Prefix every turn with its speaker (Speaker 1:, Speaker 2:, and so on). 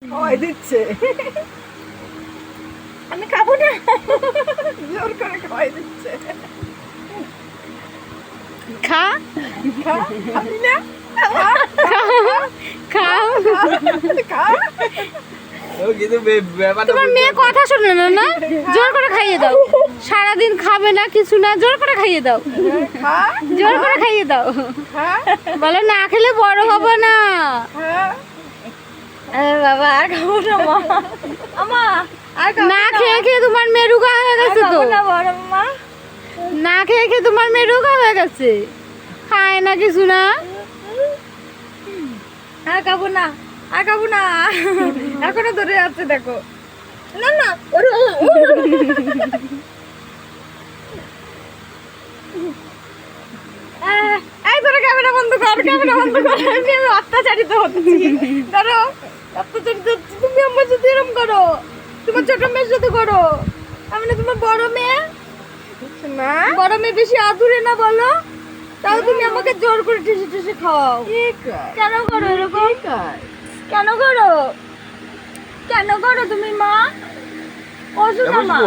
Speaker 1: খাওয়াই দিচ্ছে। আমি খাবো না, জোর করে খাওয়াই দিচ্ছে।
Speaker 2: খা
Speaker 1: খাবি না?
Speaker 2: খাও।
Speaker 1: খা।
Speaker 3: কিন্তু ব্যাপারটা
Speaker 2: তোমার মেয়ে কথা শোনে না না, জোর করে খাইয়ে দাও। সারাদিন খাবে না কিছু না, জোর করে খাইয়ে দাও।
Speaker 1: খা,
Speaker 2: জোর করে খাইয়ে দাও।
Speaker 1: খা,
Speaker 2: বলে না খেলে বড় হবে না।
Speaker 1: খা।
Speaker 2: বাবা আর খাবো না মা।
Speaker 1: আমা, আর
Speaker 2: না খেয়ে খেয়ে তোমার মেয়ে রোগা হয়ে গেছে তো।
Speaker 1: বড় মা।
Speaker 2: না খেয়ে খেয়ে তোমার মেয়ে রোগা হয়ে গেছে, খায় না কিছু না।
Speaker 1: আর খাবো না, আর খাবো না। এখনো ধরে আছে দেখো। না না, এই ধরো ক্যামেরা বন্ধ কর, ক্যামেরা বন্ধ কর। আমি অত্যাচারিত হচ্ছি। ধরো, অত্যাচারিত হচ্ছি। তুমি আমার সাথে এরকম করো, তোমার ছোট মেয়ের সাথে করো। আমি না তোমার বড় মেয়ে, না বড় মেয়ে বেশি আদুরে না বলো, তাও তুমি আমাকে জোর করে ঠেসে ঠেসে খাও। কেন করো এরকম? কেন করো? কেন করো তুমি মা? ও শোনা মা,